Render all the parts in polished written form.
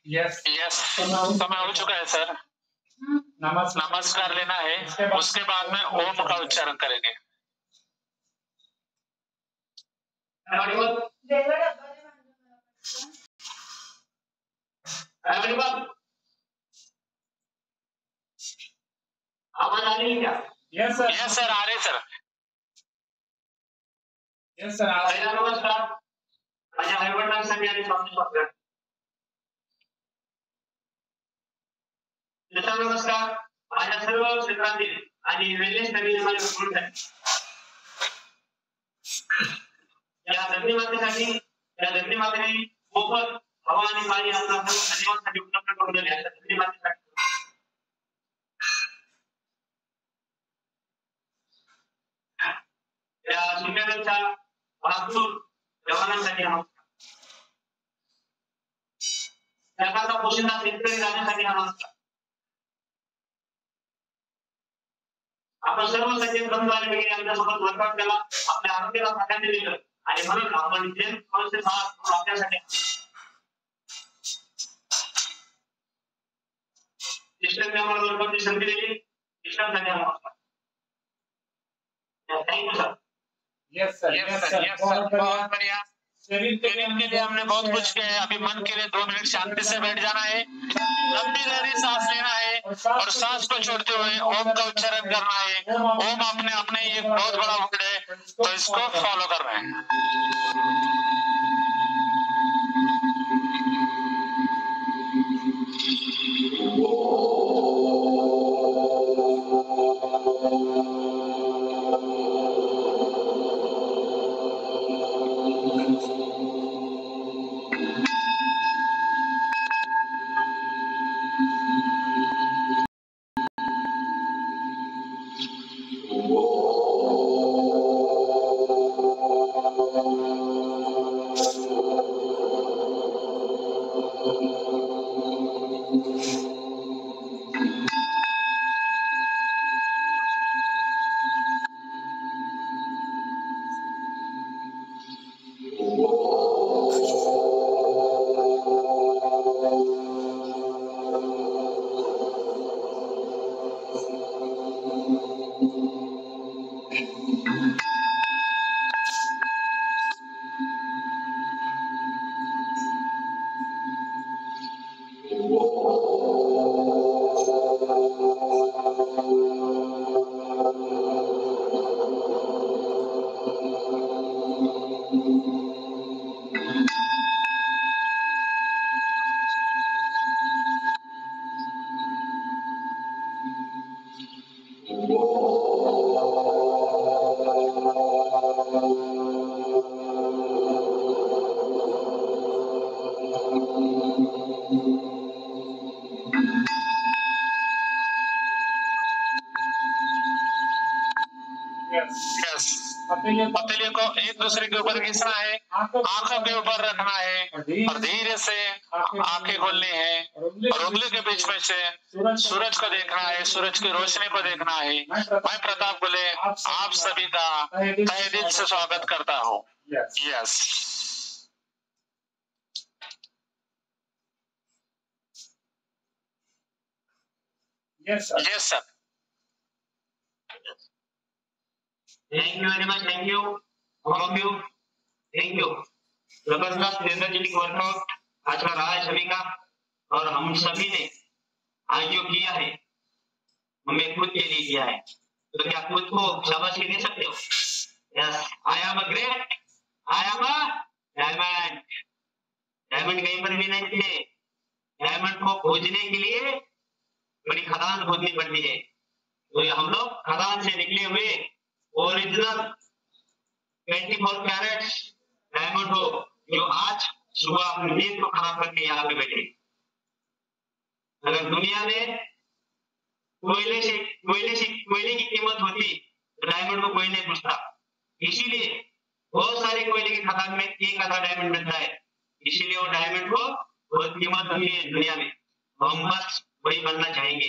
Yes समय हो चुका है सर। नमस्कार लेना है, उसके बाद में ओम का उच्चारण करेंगे। आवाज आ रही है क्या? यस सर आ रहे सर। यस सर नमस्कार माझ्या आईवडिलांसाठी आणि स्वामी नमस्कार माझ्या सर्व क्षेत्रातील आणि वेळेसाठी या धन्यवादासाठी या धन्यवादाने मोफत हवा आणि पाणी आपल्या धन्यवादासाठी उपलब्ध करून दिले आहे धन्यवादासाठी या शिक्षकांच्या बहादूर जवानांसाठी नमस्कार जगाचा पोशिंदा शेतकरी राजासाठी नमस्कार आपण सर्व सज्जन बंधू आणि भगिनी आमच्यासोबत वर्कआउट केला आपल्या आरोग्याला प्राधान्य दिलं आणि म्हणून आपण आपल्यासाठी वर्कआउटची संधी दिली शिक्षकांसाठी नमस्कार thank you sir yes sir बहुत बढ़िया शरीर के लिए हमने बहुत कुछ किया है अभी मन के लिए 2 मिनट शांति से बैठ जाना है लंबी गहरी सांस लेना है और सांस को छोड़ते हुए ओम का उच्चारण करना है ओम अपने अपने एक बहुत बड़ा वर्ड है तो इसको फॉलो करना है पतीले को एक दूसरे के ऊपर घिसना है, आंखों के ऊपर रखना है और धीरे से आंखें खोलनी है और उंगली के बीच में से सूरज को देखना है, सूरज की रोशनी को देखना है। मैं प्रताप बुले आप सभी का तहे दिल से स्वागत करता हूँ। Yes Yes, sir. Yes, sir. Thank you very much. Thank you, all of you. Thank you. जबरदस्त एनर्जेटिक वर्कआउट आज का रहा है सभी का, और हम सभी ने आज जो किया है हमें खुद के लिए किया है, तो क्या खुद को शाबाशी दे सकते हो? Yes, I am a great, I am a diamond. Diamond कहीं पर भी नहीं थे। डायमंड को खोजने के लिए बड़ी खदान खोदनी पड़ती है, तो हम लोग खदान से निकले हुए ओरिजिनल 24 कैरेट डायमंड हो, जो आज सुबह अपनी नींद को खराब करके यहाँ पे बैठे। अगर दुनिया में कोयले की कीमत होती तो डायमंड को कोई नहीं पूछता, इसीलिए बहुत सारे कोयले की खदान में एक आधा डायमंड मिलता है, इसीलिए वो डायमंड को बहुत कीमत होती है दुनिया में। हम बस वही बनना चाहेंगे।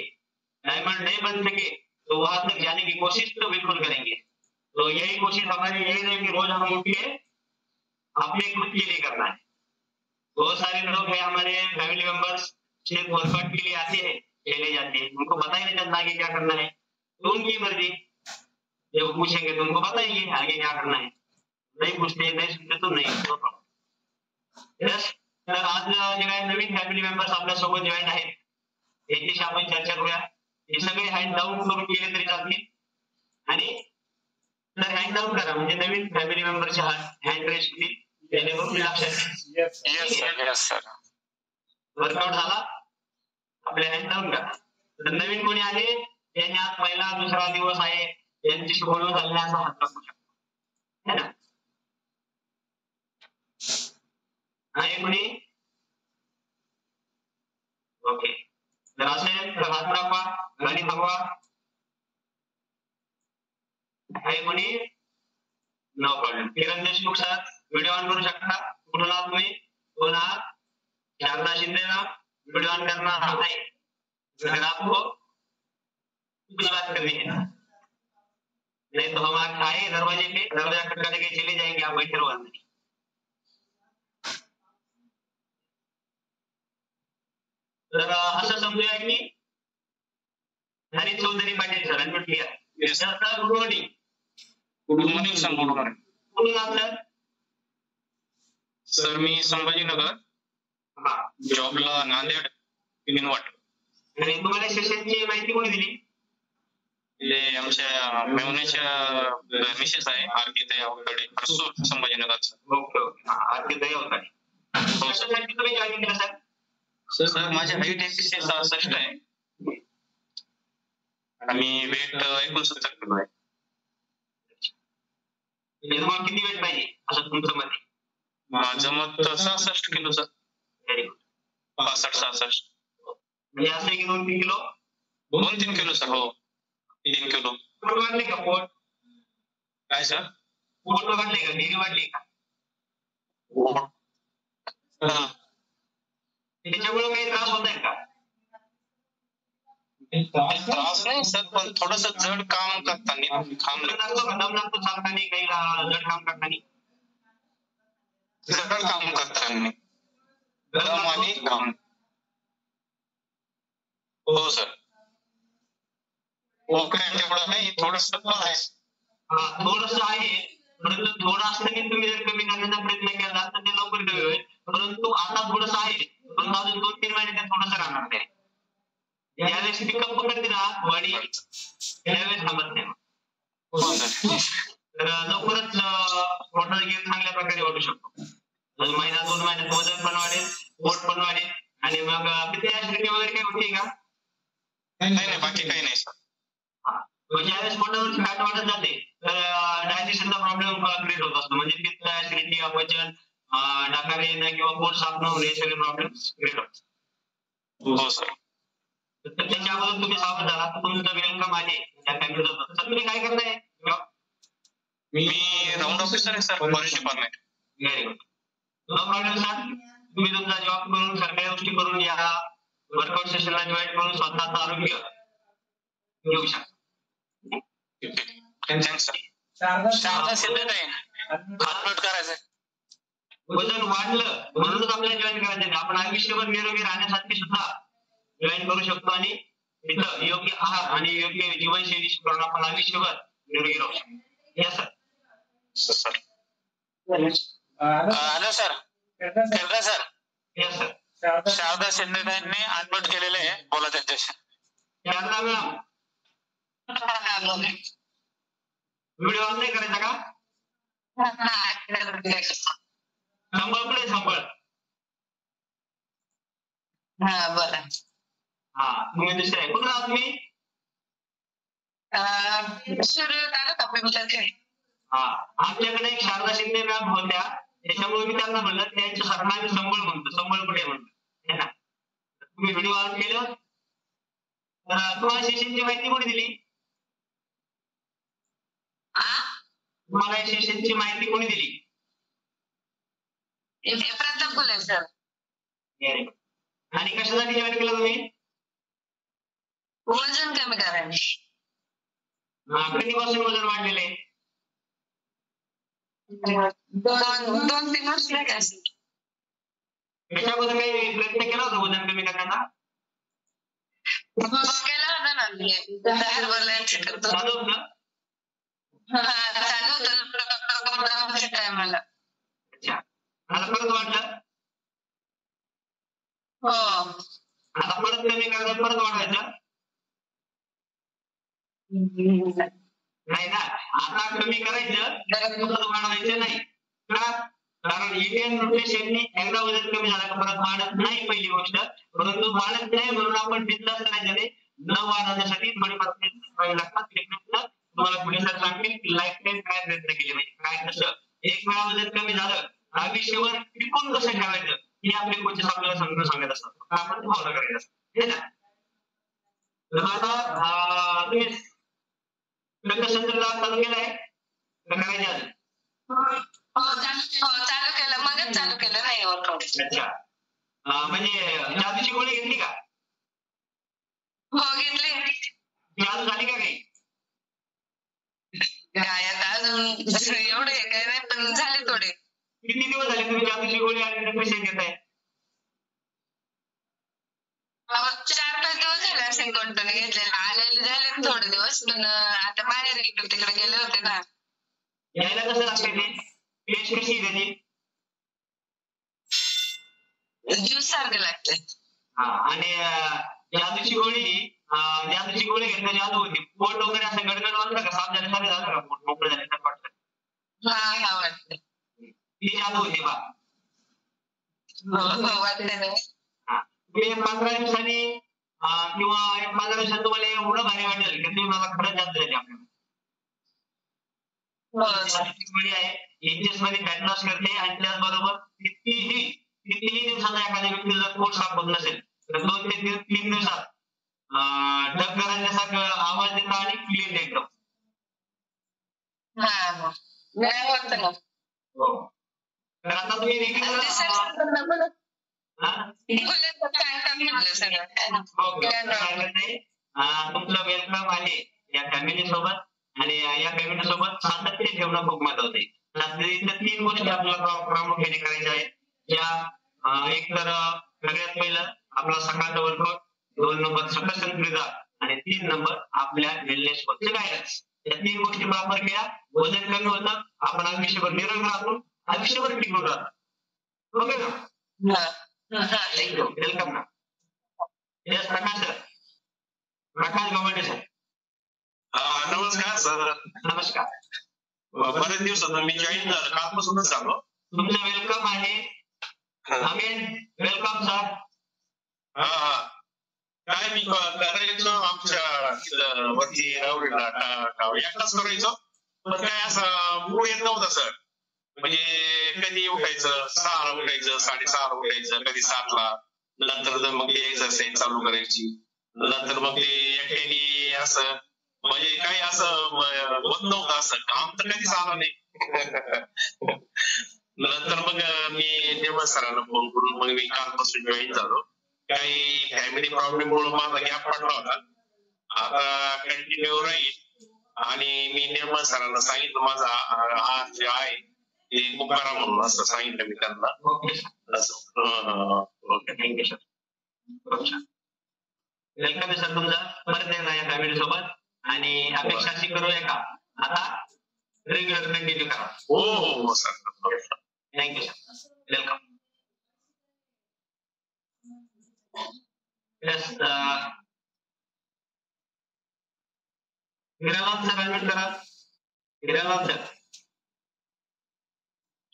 डायमंड नहीं बन सके तो वहां तक जाने की कोशिश तो बिल्कुल करेंगे। तो यही कोशिश हमारी यही है कि रोज हम उठ के अपने खुद के लिए करना है। बहुत सारे लोग हैं हमारे फैमिली मेंबर्स, सिर्फ वर्कआउट के लिए आते हैं, चले जाते हैं, उनको पता ही नहीं चलता आगे क्या करना है। तो उनकी मर्जी, जब पूछेंगे तो उनको पता ही है आगे क्या करना है। नहीं पूछते नहीं सुनते तो नहीं। यस, तर आज जे काही नवीन फॅमिली मेंबर्स आपल्या सोबत जॉईन आहेत याच्याशी आपण चर्चा करूया। हे सगळे हँड डाऊन करून केले तरी चालतील, आणि तर हँड डाऊन करा म्हणजे नवीन फॅमिली मेंबरचे हँड रेस होतील, जेणेकरून लक्षात वर्कआउट झाला आपले हँड डाऊन करा। तर नवीन कोणी आहे त्यांनी आज पहिला दुसरा दिवस आहे त्यांच्याशी बोलून झालेला असा हात टाकू शकतो, है ना? आहे कोणी? ओके, तर असेल तर हात दाखवा, गाडी थांबवा। आहे कोणी? No problem. Kiran Deshmukh sir video on करू शकता। कुठून आहात तुम्ही? कोण आहात? शारदा शिंदेना वीडियो ऑन करना है, अगर आपको कुछ बात करनी है, नहीं तो हम आज आए दरवाजे पे, दरवाजा खटखटा के चले जाएंगे, आप बैठे रहो अंदर। तर असं समजूया की Hari Chaudhari Patil sir unmute clear. Sir good morning. Good morning sir, good morning. कुठून आहात सर? सर मी संभाजीनगर, जॉबला नांदेड पिनवाट। आणि तुम्हाला सेशनची माहिती कोणी दिली? ते आमच्या मेवण्याच्या मिसेस आहे आरती अवकडे, हर्सूर संभाजीनगरचा। ओके ओके, आरती अवकडे। कशासाठी तुम्ही जॉईन केलं सर? सर माझी हाईट 166 आहे आणि वेट 69 किलो आहे। तुम्हाला किती वेट पाहिजे असं तुमचं मत? माझं मत 66 किलो सर। व्हेरी गुड, 65-66 म्हणजे असं की 2-3 किलो? 2-3 किलो सर, हो 3 किलो। पोट वाढले का? पोट काय सर? पोट वाढले का? डेली वाढले का? त्याच्यामुळे काही त्रास होत आहे का? त्रास नाही सर, पण थोडस जड काम करताना दम लागतो चालताना, काही जड काम करताना? जड काम करताना दम आणि घाम। हो सर, ओके, तेवढं नाही, थोडस आहे। थोडस आहे, परंतु थोडं असताना तुम्ही जर कमी करण्याचा प्रयत्न केला तर ते लवकर कमी होईल, परंतु आता थोडस आहे, पण अजून 2-3 महिने ते थोडस राहणार नाही। ज्यावेळेस पिकअप पकडते ना बॉडी त्यावेळेस थांबत नाही। तर लवकरच वॉटर गेन चांगल्या प्रकारे वाढू शकतो। महिना 2 महिन्यात वजन पण वाढेल, पोट पण वाढेल, आणि मग पित्त ऍसिडिटी वगैरे काही होते का? नाही, बाकी काही नाही सर। ज्यावेळेस पोटावरची फॅट वाढत जाते तर डायजेशनचा प्रॉब्लेम क्रिएट होत असतो, म्हणजे पित्त, ऍसिडिटी, अपचन, डकार येणं किंवा पोट साफ न होणे, हे सगळे प्रॉब्लेम क्रिएट होतात। हो सर। तर त्याच्या अगोदर तुम्ही सावध झाला तर तुमचं वेलकम आहे त्या फॅमिलीसोबत। तर तुम्ही काय करताय? मी राऊंड ऑफिसर आहे sir, forest department. Very good. No problem sir. तुम्ही तुमचा जॉब करून सगळ्या गोष्टी करून या वर्कआउट सेशनला जॉईन करून स्वतःचं आरोग्य घेऊ शकता. Thanks sir. शारदा शिंदे नाही अनम्यूट करायचं. वजन वाढलं म्हणूनच आपल्याला जॉईन करायचं नाही. आपण आयुष्यभर निरोगी राहण्यासाठी सुद्धा जॉईन करू शकतो आणि तिथं योग्य आहार आणि योग्य जीवनशैली करून आपण आयुष्यभर निरोगी राहू शकतो. Yes sir. Sir hello sir. केंद्र sir. Yes sir. Sharda Shinde यांनी अनम्यूट केलेले आहे, बोला त्यांच्याशी. शारदा मॅडम व्हिडिओ ऑन नाही करायचा का? संबळ पुढे संबळ. हा बोला. हा तुम्ही दुसरे आहे. कुठं आहात तुम्ही? हा आमच्याकडे एक शारदा शिंदे मॅम होत्या, त्याच्यामुळे मी त्यांना म्हणलं त्यांच्या सारखं आम्ही संबळ म्हणतो, संबळ कुठे म्हणतो है ना. तुम्ही व्हिडिओ ऑन केलं तर तुम्हाला सेशनची माहिती कोणी दिली? तुम्हाला सेशनची माहिती कोणी दिली? प्रताप बोला सर. आणि कशासाठी जॉईन केलं तुम्ही? वजन कमी करायला. कधीपासून वजन वाढलेलं आहे? 2-3 वर्ष काय असेल. त्याच्याबद्दल काही प्रयत्न केला होता वजन कमी करण्याचा? केला होता ना, बाहेर बोलायचं करतो. चालू होतं? चालू होतं टायमाला. अच्छा. आता परत वाढलं? हो. आता परत कमी करायचं, परत वाढवायचं? नाही ना, आता कमी करायचं, परत वाढवायचं नाही. का? कारण इंडियन न्यूट्रिशननी एकदा वजन कमी झालं का परत वाढत नाही पहिली गोष्ट. परंतु वाढत नाही म्हणून आपण बिंदास करायचं नाही. न वाढवण्यासाठी थोडेफार प्रयत्न करावे लागतात. तुम्हाला पुढे सर सांगतील की लाईफ टाईम काय प्रयत्न केले पाहिजे, काय कसं. एक वेळा वजन कमी झालं आयुष्यभर टिकून कसं ठेवायचं हे आपले कोचेस आपल्याला समजून सांगत असतात. आपण ते फॉलो करायचं असतं. आता तुम्ही चालू केलंय करायचे अजून? चालू केलं, मगच चालू केलं नाही वर्कआउट. अच्छा. म्हणजे जादूची गोळी घेतली का? हो घेतली. चालू झाली का काही? काय आता अजून एवढे काय नाही, पण झाले थोडे. किती दिवस झाले तुम्ही जादूची गोळी आणि पैसे घेताय? 4-5 दिवस झाले असेल कंटिन्यू घेतलेले. आलेले झाले थोडे दिवस, पण आता बाहेर इकडे तिकडे गेले होते ना. यायला कसं लागते ते? टेस्ट कशी आहे त्याची? ज्यूस सारखं लागते. हा. आणि जादूची गोळी घेतली जादू होती. पोट वगैरे असं गडगड वाटलं का? साफ झाल्यासारखं झालं का? पोट मोकळं झाल्यासारखं वाटतं? हा वाटतं. ती जादू होती बा. वाटते ना. तुम्ही 15 दिवसांनी किंवा 15 दिवसात तुम्हाला एवढं भारी वाटेल की तुम्ही मला खरंच जास्त झाली आपल्याला. गोळी आहे, इंजेस मध्ये फॅट लॉस करते आणि त्याचबरोबर कितीही दिवसाचा एखाद्या व्यक्तीचा पोट साफ होत नसेल तर 2 ते 3 दिवसात डग करायच्यासारखं आवाज देतं आणि क्लीन एकदम. नाही वाटतं ना. हो. तर आता तुम्ही रेग्युलर तुमचं वेलकम आहे या फॅमिली सोबत आणि या फॅमिली सोबत सातत्य ठेवणं खूप महत्वाचं आहे. 3 गोष्टी आपल्याला प्रामुख्याने करायच्या आहेत. ज्या एक तर सगळ्यात पहिलं आपला सकाळचा वर्कआउट, 2 नंबर सकस संतुलित आणि 3 नंबर आपल्या वेलनेस वरचे गायडन्स. या 3 गोष्टी वापर केल्या वजन कमी होतं, आपण आयुष्यभर निरोगी राहतो, आयुष्यभर टिकून राहतो. ओके ना? वेलकम ना. यस प्रकाश सर. प्रकाश गवंडे सर. नमस्कार सर. नमस्कार. बरेच दिवसात मी जॉईन झालं, कालपासूनच झालो. तुमचं वेलकम आहे. Again welcome sir. काय मी करायचो आमच्या वरती रावडीला एकटाच करायचो, पण काय असं मूड येत नव्हतं सर. म्हणजे कधी उठायचं 6ला उठायचं, 6:30ला उठायचं, कधी 7ला. नंतर मग ते एक्सरसाइज चालू करायची. नंतर मग ते एकट्याने असं म्हणजे काही असं होत नव्हतं, असं काम तर कधीच आलं नाही. नंतर मग मी निर्मल सरांना फोन करून मग मी कालपासून जॉईन झालो. काही फॅमिली प्रॉब्लेम मुळे माझा गॅप पडला होता, आता कंटिन्यू राहील. आणि मी निर्मल सरांना सांगितलं माझा हा जे आहे ते बुक करा म्हणून, असं सांगितलं मी त्यांना. Okay, thank you sir. Welcome sir तुमचा परत एकदा या फॅमिली सोबत. आणि अपेक्षा अशी करूया का आता रेग्युलर कंटिन्यू करा. हो हो sir, thank you sir, welcome. Yes, Hiralal sir unmute करा. हिरालाल सर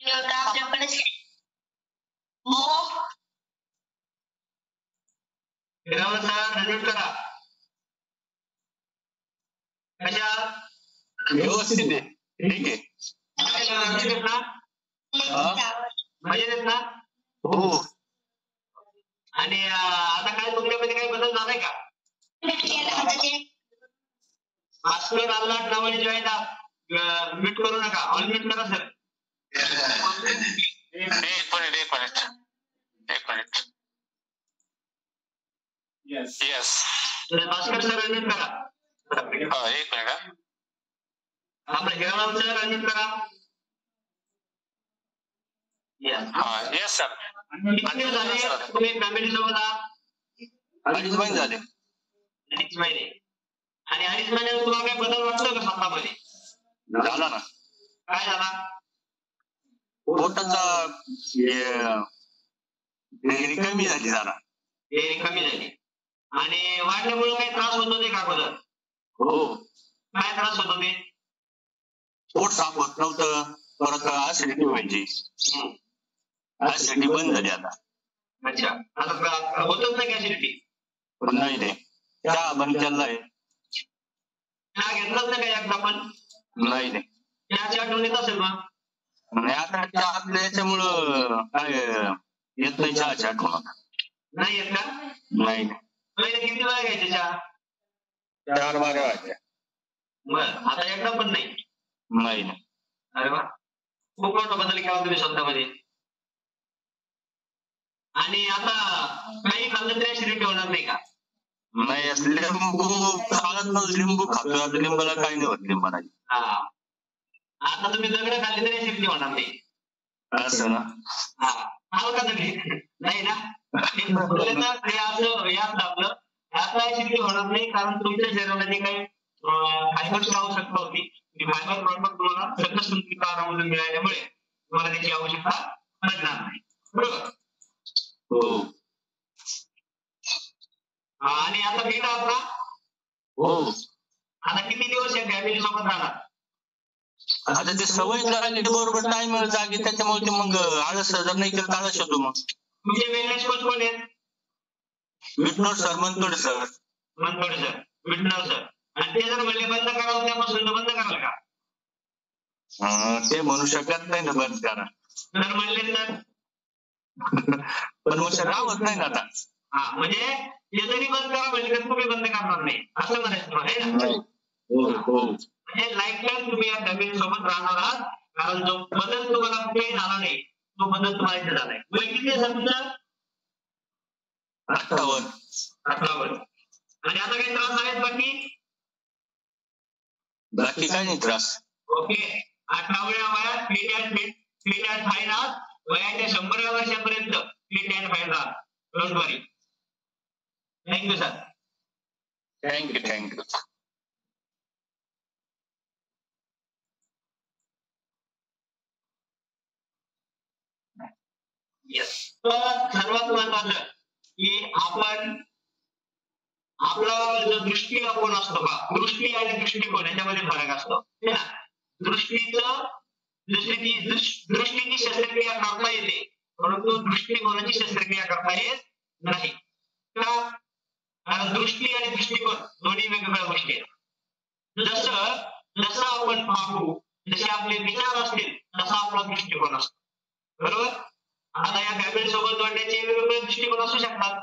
आपल्याकडे हो. हिरालाल सर अनम्यूट करा. कशा व्यवस्थित आहे, ठीक आहे ना, मजेत आहेत ना. हो. आणि आता काय तुमच्यामध्ये काही बदल झालाय का? भास्कर अल्लाट नावाने जॉईन म्यूट करू नका, ऑल म्यूट करा सर. एक minute. Yes Bhaskar sir unmute करा. एक मिनिट. आपलं हिरालाल सर अनम्यूट करा. Yes sir. किती झाले तुम्ही फॅमिली सोबत आहात? 2.5 महिने झाले. 2.5 महिने. आणि 2.5 महिन्यात तुम्हाला काही बदल वाटतो का स्वतःमध्ये? झाला ना. काय झाला? पोटाचा कमी झाली जरा. कमी झाली. आणि वाढल्यामुळे काही त्रास होत होते का अगोदर? हो. काय त्रास होत होते? पोट साफ होत नव्हतं, परत ऍसिडिटी व्हायची. ऍसिडिटी बंद झाली आता. अच्छा, आता होतच नाही ऍसिडिटी? नाही रे, चहा बंद केलाय. चहा घेतलाच नाही का एकदा पण? नाही. चहाची आठवण येत असेल मग? नाही, आता चहा याच्यामुळं काय येत नाही चहाची आठवण. नाही येत का? नाही. पहिले किती वेळा घ्यायचे चहा? 4 बाऱ्या व्हायच्या. बर, आता एकदा पण नाही? नाही. अरे वा, खूप मोठा बदल केला तुम्ही स्वतःमध्ये. आणि आता काही खाल्लं तरी ऍसिडिटी होणार नाही का? नाही, लिंबू खातो, आता लिंबाला काही नाही होत. लिंबा नाही. आता तुम्ही दगड खाल्ली तरी ऍसिडिटी होणार नाही. असं ना? हलका दगड नाही ना? आपलं आता ऍसिडिटी होणार नाही, कारण तुमच्या शरीराला जे काही फायबरची आवश्यकता होती, ती फायबर प्रॉडक्ट तुम्हाला सकस संतुलित आहारामधून मिळाल्यामुळे तुम्हाला त्याची आवश्यकता पडणार नाही. बरोबर? हो. आणि आता बेटा आपला? हो. आता किती दिवस या फॅमिली सोबत राहणार? आता ते सवय झाली बरोबर टाइम जागी, त्याच्यामुळे मग आळस जर नाही केलं तर आळस होतो. मग तुमचे वेलनेस कोच कोण आहेत? Vitthal sir, Mantode sir. Mantode sir, Vitthal sir. आणि ते जर म्हणले बंद करावं त्यापासून बंद कराल का? ते म्हणू शकत नाही ना बंद करा. तर म्हणले तर पण मग राहत नाही ना आता. म्हणजे ते जरी बंद करा म्हणजे तुम्ही बंद करणार नाही असं म्हणायचं. म्हणजे लाईफ टाईम तुम्ही या फॅमिली सोबत राहणार आहात, कारण जो बदल तुम्हाला कुठेही झाला नाही तो बदल तुम्हाला इथे झालाय. वय किती आहे तुमचं? 58. आणि आता काही त्रास आहेत बाकी काही नाही त्रास. ओके. 18व्या वयात फिट अँड फाईन आहात, वयाच्या 100व्या वर्षापर्यंत फिट अँड फाईन राहा. Don't worry. Thank you sir. Thank you. सर्वात महत्वाचं की आपण आपला जो दृष्टिकोन असतो का, दृष्टी आणि दृष्टिकोन याच्यामध्ये फरक असतो. दृष्टीची शस्त्रक्रिया करता येते, परंतु दृष्टिकोनाची शस्त्रक्रिया करता येत नाही. का? कारण दृष्टी आणि दृष्टिकोन दोन्ही वेगवेगळ्या गोष्टी आहेत. जसं आपण पाहू, जसे आपले विचार असतील तसा आपला दृष्टिकोन असतो. बरोबर? आता या फॅमिली सोबत जोडण्याचे वेगवेगळे दृष्टिकोन असू शकतात.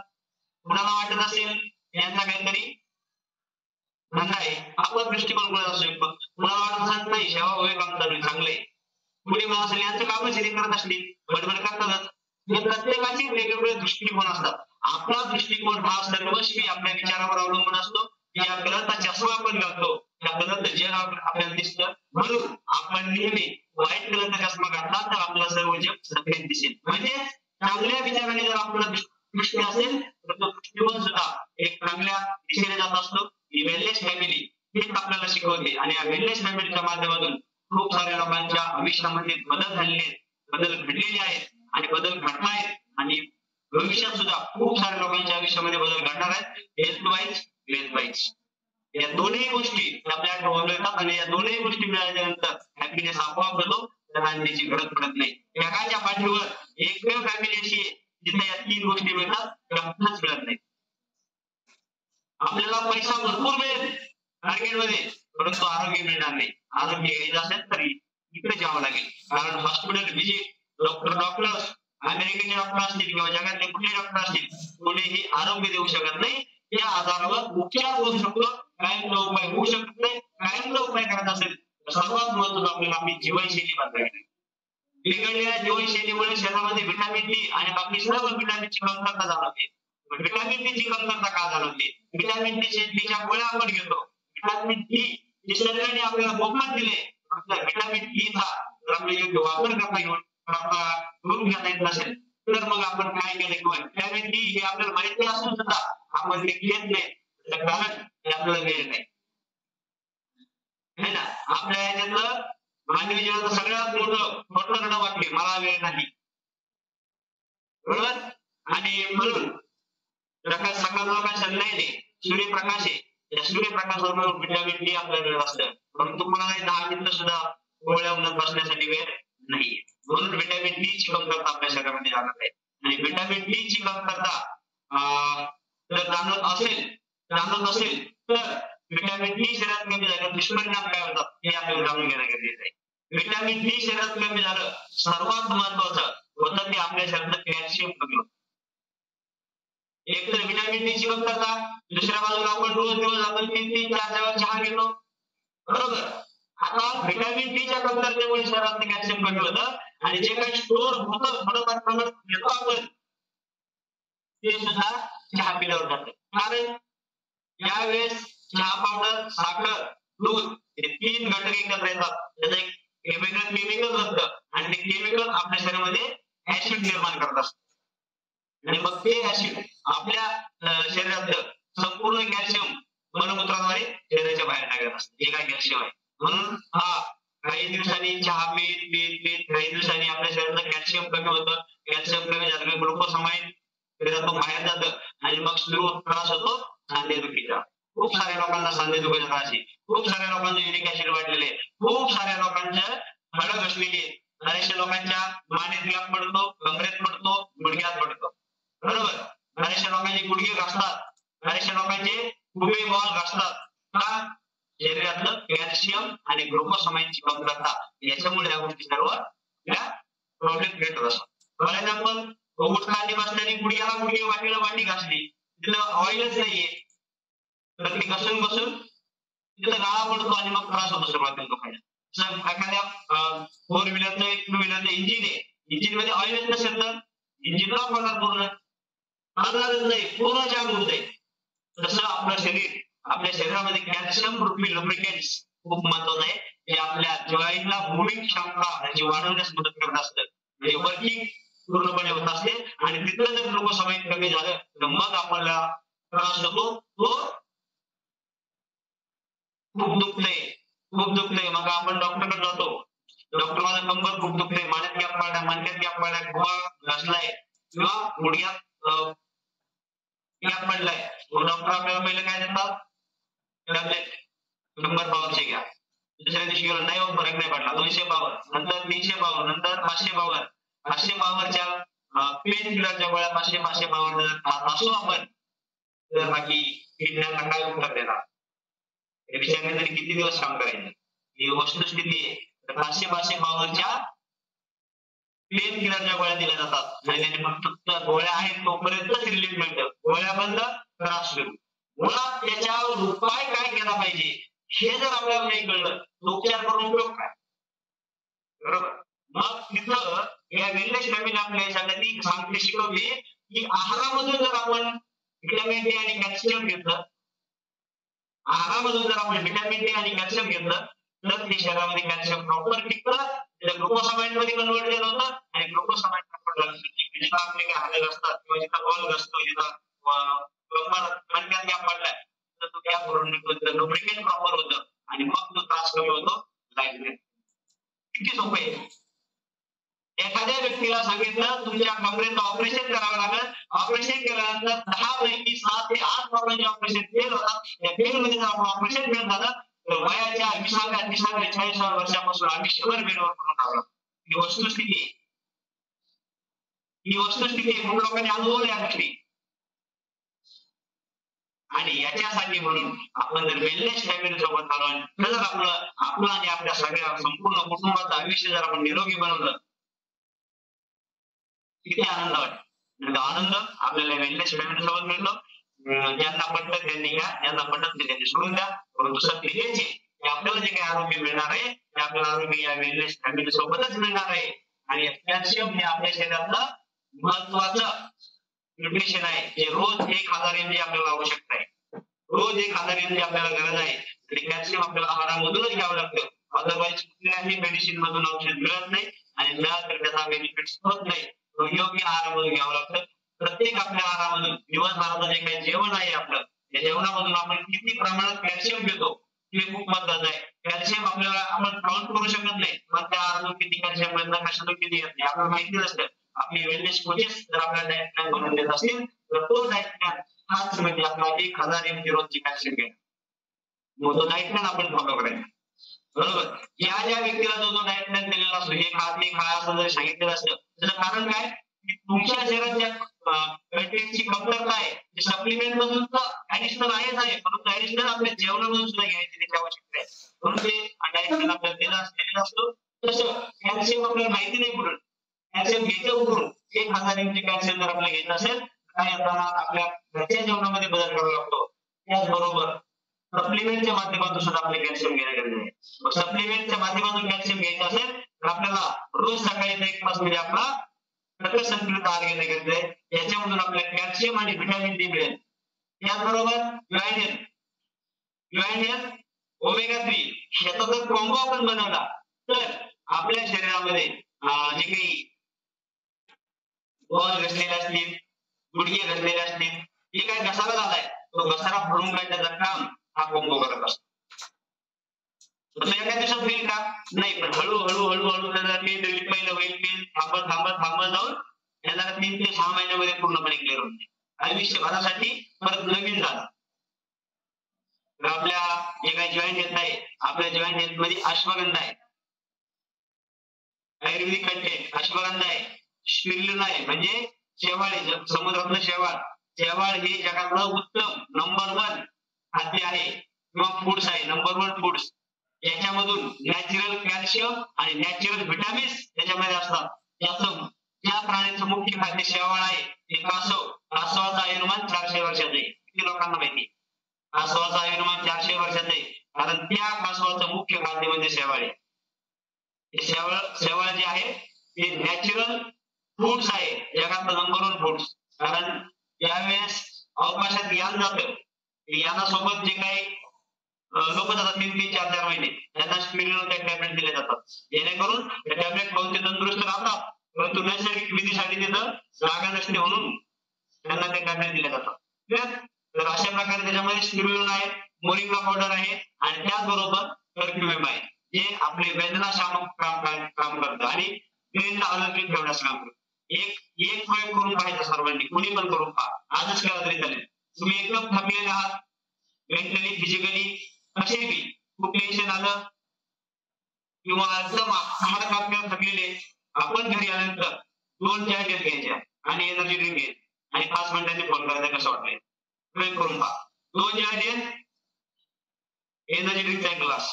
कुणाला वाटत असेल यांचा काहीतरी धंदा आहे, आपला दृष्टिकोन कोणाचा असू शकतो. मला वाटत नाही सेवा वगैरे काम चालू आहे चांगले, पुढे मला असेल यांचं कामच हे करत असतील, बडबड करतातच. प्रत्येकाचे वेगवेगळे दृष्टिकोन असतात. आपला दृष्टिकोन हा सर्वस्वी आपल्या विचारावर अवलंबून असतो. या कलरचा चष्मा आपण घालतो, त्या कलरचं जग आपल्याला दिसतं, म्हणून आपण नेहमी व्हाईट कलरचा चष्मा घातला तर आपलं सर्व जग सफेद दिसेल. म्हणजे चांगल्या विचाराने जर आपला दृष्टी असेल तर तो दृष्टिकोन सुद्धा एक चांगल्या दिशेने जात असतो. ही वेलनेस फॅमिली हेच आपल्याला शिकवते आणि या वेलनेस फॅमिलीच्या माध्यमातून खूप साऱ्या लोकांच्या आयुष्यामध्ये बदल झालेले, बदल घडलेले आहेत आणि बदल घडतायत आणि भविष्यात सुद्धा खूप साऱ्या लोकांच्या आयुष्यामध्ये बदल घडणार आहेत. हेल्थ वाईज, वेल्थ वाईज या दोन्ही गोष्टी आपल्या ठेवल्या येतात आणि या दोन्ही गोष्टी मिळाल्याच्या नंतर हॅपीनेस आपोआप होतो. तर आणण्याची गरज पडत नाही. जगाच्या पाठीवर एकमेव फॅमिली अशी आहे जिथे या तीन गोष्टी मिळतात, रक्तच मिळत नाही. आपल्याला पैसा भरपूर मिळेल मार्केटमध्ये, परंतु आरोग्य मिळणार नाही. आरोग्य घ्यायचं असेल तरी इकडे जावं लागेल, कारण हॉस्पिटल व्हिजिट, डॉक्टर्स अमेरिकेचे डॉक्टर असतील किंवा जगातले कुठले डॉक्टर असतील, कोणीही आरोग्य देऊ शकत नाही. या आजारावर उपचार होऊ शकतो, कायमचा उपाय होऊ शकत नाही. कायमचा उपाय करायचा असेल तर सर्वात महत्त्वाचं आपल्याला आपली जीवनशैली बदलायची. बिघडलेल्या जीवनशैलीमुळे शरीरामध्ये व्हिटॅमिन डी आणि बाकी सर्व व्हिटॅमिनची कमतरता जाणवते. व्हिटॅमिन डी ची कमतरता का जाणवते? व्हिटॅमिन डीच्या गोळ्या आपण घेतो. व्हिटॅमिन डी निसर्गाने आपल्याला मोफत दिले, व्हिटॅमिन डी चा जर आपल्या योग्य वापर करून घेता येत नसेल तर मग आपण काय केलं किंवा व्हिटॅमिन डी हे आपल्याला माहिती असून सुद्धा आपण ते घेत नाही, कारण ते आपल्याला वेळ नाही है ना. आपल्या याच्यातलं मानवी जीवनाचं सगळ्यात मोठं वाक्य मला वेळ नाही, बरोबर. आणि म्हणून सकाळ लोकांच्या नाही सूर्यप्रकाश आहे, या सूर्यप्रकाशाबरोबर व्हिटॅमिन डी आपल्याला वेळ असतं, परंतु तुम्हाला 10 मिनिटं सुद्धा गोळ्या उन्हात बसण्यासाठी वेळ नाही. म्हणून व्हिटॅमिन डी ची कमतरता आपल्या शरीरामध्ये जाणवत आहे. आणि व्हिटॅमिन डी ची कमतरता जर जाणवत असेल तर व्हिटॅमिन डी शरीरात कमी झाल्यावर दुष्परिणाम काय होतात हे आपल्याला जाणून घेणं गरजेचं आहे. व्हिटॅमिन डी शरीरात कमी झालं, सर्वात महत्वाचं होतं ते आपल्या शरीरात कॅल्शियम कमी होतं. एक तर व्हिटॅमिन डी ची कमतरता, दुसऱ्या बाजूला आपण रोज आपण 3-4 जेवण चहा घेतो, बरोबर. आता व्हिटॅमिन डी च्या कमतरतेमुळे शरीरात कॅल्शियम कमी होतं आणि जे काही स्टोर होतं थोडंफार प्रमाणात घेतो आपण ते सुद्धा चहा पिल्यावर जातं. कारण यावेळेस चहा पावडर, साखर, दूध हे 3 घटक एकत्र येतात, त्याचं एक वेगळं केमिकल असतं आणि ते केमिकल आपल्या शरीरामध्ये ऍसिड निर्माण करत असतं आणि मग ते ऍसिड आपल्या शरीरातलं संपूर्ण कॅल्शियम मलमूत्राद्वारे शरीराच्या बाहेर टाकत असतं, जे काय कॅल्शियम आहे. म्हणून काही दिवसांनी चहा पीत काही दिवसांनी आपल्या शरीरातलं कॅल्शियम कमी होतं. कॅल्शियम कमी झालं ग्लुकोसामाइन शरीरातून बाहेर जातं आणि मग सुरू त्रास होतो सांधेदुखीचा. खूप साऱ्या लोकांना सांधेदुखीचा त्रास आहे, खूप साऱ्या लोकांचं युरिक ऍसिड वाढलेले, खूप साऱ्या लोकांच्या हाडं घसलेली, बऱ्याचशा लोकांच्या मानेत गॅप पडतो, कमरेत पडतो, गुडघ्यात पडतो, बरोबर. बऱ्याचशा लोकांचे गुडघे घासतात, बऱ्याचशा लोकांचे उभे बॉल घासतात. का? शरीरातलं कॅल्शियम आणि ग्लुकोसामाइनची कमतरता, याच्यामुळे या गोष्टी सर्व प्रॉब्लेम क्रिएट होत असतात. फॉर एक्झाम्पल, उठताना बसताना गुडघ्याला वाटीला वाटी घासली, तिथं ऑइलच नाहीये, तर ती घसून तिथं गाळा पडतो आणि मग त्रास होतो सुरुवातीला लोकांना. एखाद्या 4 व्हीलरचं 2 व्हीलरचं इंजिन आहे, इंजिन मध्ये ऑइलच नसेल तर इंजिन लॉक होणार, पूर्ण चालणारच नाही, पूर्ण जाम होत आहे. तसं आपलं शरीर, आपल्या शरीरामध्ये कॅल्शियम रूपी लुब्रिकेंट्स खूप महत्वाचं आहे, जे आपल्या जॉईंटला मूव्हिंग क्षमता याची वाढवण्यास मदत करत असतं, म्हणजे वर्किंग पूर्णपणे होत असते. आणि तिथलं जर ग्लुकोसामाइन कमी झालं तर मग आपल्याला त्रास होतो, तो खूप दुखतंय. मग आपण डॉक्टरकडे जातो, डॉक्टर माझं कंबर खूप दुखतंय, मानेत गॅप पडला, मणक्यात गॅप पडलाय, गोळा घासलाय किंवा गुडघ्यात गॅप पडलाय. डॉक्टर आपल्याला पहिलं काय देतात? टॅब्लेट 100 पॉवरचे घ्या. दुसऱ्या दिवशी गेलो, नाही हो फरक नाही पडला, 200 पॉवर, नंतर 300 पॉवर, नंतर 500 पॉवर. 500 पॉवरच्या पेन किलरच्या गोळ्या 500 पॉवर खात असो आपण, तर बाकी किडन्यांना काय उत्तर देणार? विचारले तरी किती दिवस काम करायचं? ही वस्तुस्थिती आहे. 500 पॉवरच्या पेन किलरच्या गोळ्या दिल्या जातात आणि त्याने फक्त गोळ्या आहेत तोपर्यंतच रिलीफ मिळतं. गोळ्या बंद, त्रास सुरू. मुळात त्याच्यावर उपाय काय केला पाहिजे हे जर आपल्याला नाही कळलं तर उपचार करून उपयोग काय? बरोबर. मग तिथं या वेलनेस फॅमिली आपल्या याच्यासाठी सांगते शिकवली की आहारामधून जर आपण व्हिटॅमिन डी आणि कॅल्शियम घेतलं, आहारामधून जर आपण व्हिटॅमिन डी आणि कॅल्शियम घेतलं तर ते शरीरामध्ये कॅल्शियम प्रॉपर टिकतं, ग्लुकोसामाइड मध्ये कन्वर्ट झालं होतं आणि ग्लुकोसामाइड जिथं आपले काय हालत असतात किंवा जिथं बॉल असतो, जिथं मणक्यात गॅप पडलाय तर तो गॅप भरून निघतो, तिथं लुब्रिकेट प्रॉपर होतं आणि मग तो त्रास कमी होतो. लाईफ किती सोपं आहे. एखाद्या व्यक्तीला सांगितलं तुमच्या कमरेचं ऑपरेशन करावं लागेल, ऑपरेशन केल्यानंतर 10 पैकी 7 ते 8 लोकांचे ऑपरेशन फेल होतात. या फेल मध्ये जर आपण ऑपरेशन फेल झालं तर वयाच्या 20व्या 40व्या वर्षापासून आयुष्यभर बेडवर पडून राहतो. ही वस्तुस्थिती आहे. खूप लोकांनी अनुभवली आहे. आणि याच्यासाठी म्हणून आपण जर वेलनेस फॅमिली सोबत आलो तर आपलं आणि आपल्या सगळ्या संपूर्ण कुटुंबाचं आयुष्य जर आपण निरोगी बनवलं किती आनंद वाटतो. आनंद आपल्याला वेलनेस फॅमिली सोबत मिळतो. ज्यांना पटत त्यांनी घ्या, ज्यांना पटत त्यांनी सोडून द्या. परंतु सत्य हेच आहे की आपल्याला जे काही आरोग्य मिळणार आहे ते आपल्याला आरोग्य या वेलनेस फॅमिली सोबतच मिळणार आहे. आणि कॅल्शियम हे आपल्या शरीरातलं महत्वाचं न्यूट्रिशन आहे. जे रोज 1000 mg आपल्याला आवश्यकता आहे. रोज 1000 mg आपल्याला गरज आहे. आणि कॅल्शियम आपल्याला आहारामधूनच घ्यावं लागतं. अदरवाईज कुठल्याही मेडिसिन मधून औषध मिळत नाही आणि मिळालं तर त्याचा बेनिफिट्स होत नाही. योग्य आहारामधून घ्यावं लागतं. प्रत्येक आपल्या आहारामधून दिवसभराचं जे काही जेवण आहे आपलं त्या जेवणामधून आपण किती प्रमाणात कॅल्शियम घेतो हे खूप महत्वाचं आहे. कॅल्शियम आपल्याला आपण काउंट करू शकत नाही. मग त्या आहारातून किती कॅल्शियम मिळतं, कशातून किती येत नाही आपल्याला माहिती नसतं. आपली वेलनेस कोचेस जर आपल्याला डाएट प्लॅन बनवून देत असतील तर तो डाएट प्लॅन हाच म्हणजे आपला 1000 mg रोजची कॅल्शियम घ्या. मग तो डाएट प्लॅन आपण फॉलो करायचा. बरोबर. ज्या व्यक्तीला जो डाएट प्लॅन दिलेला असतो हे खा ते खा असं जर सांगितलेलं असतं त्याचं कारण काय की तुमच्या शरीरात ज्या कंटेंटची कमतरता आहे ते सप्लिमेंट मधून तर ऍडिशनल आहेच आहे, परंतु ऍडिशनल आपल्या जेवणामधून सुद्धा घ्यायची त्याची आवश्यकता आहे. म्हणून ते डाएट प्लॅन आपल्याला दिलेला असतो. तसं कॅल्शियम आपल्याला माहिती नाही कुठून कॅल्शियम घ्यायचं कुठून. 1000 mg कॅल्शियम जर आपल्याला घ्यायचं असेल काय प्रमाणात आपल्या घरच्या जेवणामध्ये बदल करावा लागतो. त्याचबरोबर सप्लिमेंटच्या माध्यमातून सुद्धा आपले कॅल्शियम घेणं गरजेचं आहे. सप्लिमेंटच्या माध्यमातूून कॅल्शियम घ्यायचं असेल तर आपल्याला रोज सकाळी ब्रेकफास्ट मध्ये आपला प्रकट संतुलित आहार घेणं गरजेचं आहे. याच्यामधून आपल्याला कॅल्शियम आणि व्हिटॅमिन डी मिळेल. त्याचबरोबर युएनएल ओमेगा 3 याचा जर कॉम्बो आपण बनवला तर आपल्या शरीरामध्ये जे काही बॉल घसलेले असतील, गुडघे घसलेले असतील, जे काही घसारा झालाय तो घसारा भरून काढण्याचं काम हा कॉम्बो करत असतो. एका दिवसात होईल का? नाही, पण हळूहळू पहिलं होईल थांबत जाऊन याला 3 ते 6 महिन्यामध्ये पूर्णपणे क्लिअर होते. आयुष्यभरासाठी परत नवीन झालं. आपल्या जे काही जॉईंट हेल्थ आहे आपल्या जॉईंट हेल्थ मध्ये अश्वगंधा आहे, आयुर्वेदिक कंटेंट अश्वगंधा आहे, स्पिरुलिना आहे म्हणजे शेवाळ आहे, समुद्रातलं शेवाळ हे जगातलं उत्तम नंबर 1 खाद्य आहे किंवा फूड्स आहे. Number 1 foods. याच्यामधून नॅचरल कॅल्शियम आणि नॅचरल व्हिटॅमिन्स याच्यामध्ये असतात. याचं ज्या प्राण्याचं मुख्य खाद्य शेवाळ आहे ते कासवाचा आयुर्मान 400 वर्षाचं आहे. किती लोकांना माहिती? कासवाचा आयुर्मान 400 वर्षाचं आहे कारण त्या कासवाचं मुख्य खाद्य म्हणजे शेवाळ आहे. शेवाळ जे आहे ते नॅचरल फूड्स आहे, जगातलं नंबर 1 फूड्स. कारण यावेळेस अवकाशात यान जातं, यानासोबत जे काही लोक जातात 3-4 महिने त्यांना स्पिरुलिनाच्या टॅबलेट दिले जातात जेणेकरून त्या टॅबलेट खाऊन ते तंदुरुस्त राहतात, परंतु नैसर्गिक विधीसाठी तिथं जागा नसते म्हणून त्यांना ते टॅबलेट दिले जातात. तर अशा प्रकारे त्याच्यामध्ये स्पिरुलिना आहे, मोरिंगा पावडर आहे आणि त्याचबरोबर कर्क्युमिन आहे जे आपले वेदनाशामक काम करतं आणि ब्रेनला अलर्जिक ठेवण्याचं काम करतं. एक प्रयोग करून पाहायचा सर्वांनी, कुणी पण करून पहा, आजच केला तरी चालेल. तुम्ही एकदम थकलेले आहात मेंटली फिजिकली कसेही, खूप टेन्शन आलं किंवा एकदम हाड कापण्यात थकलेले, आपण घरी आल्यानंतर 2 चहा घ्यायच्या आणि एनर्जी ड्रिंक घ्यायची आणि 5 मिनिटांनी फोन करायचा कसं वाटतंय प्रयोग करून पहा. 2 चहा एनर्जी ड्रिंकचा 1 ग्लास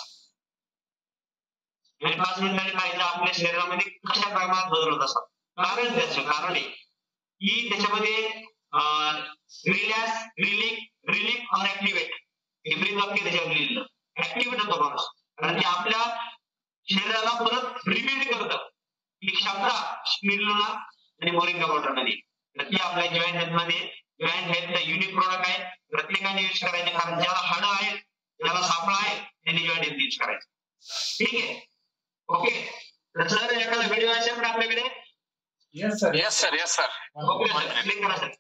आणि 5 मिनिटांनी पाहिजे आपल्या शरीरामध्ये कशा प्रमाणात बदल होत असतात. कारण आहे की त्याच्यामध्ये रिलॅक्स, रिलीफ और ऍक्टिव्हेट हे ब्रीथ वाक्य त्याच्यावर लिहिलं. ऍक्टिव्हेट होतो माणूस, कारण ते आपल्या शरीराला परत रिबिल्ड करतं. ही क्षमता स्पिरुलिना आणि मोरिंगा वॉटर मध्ये. तर ती आपल्या जॉईंट हेल्थ मध्ये, जॉईंट हेल्थ युनिक प्रोडक्ट आहे, प्रत्येकाने यूज करायचे. कारण ज्याला हाडं आहेत, ज्याला सापळा आहे, त्यांनी जॉईंट हेल्थ यूज करायचं. ठीक आहे, ओके. तर सर एखादा व्हिडिओ असेल का आपल्याकडे? Yes sir. Yes sir, yes sir. Okay sir, click करा सर.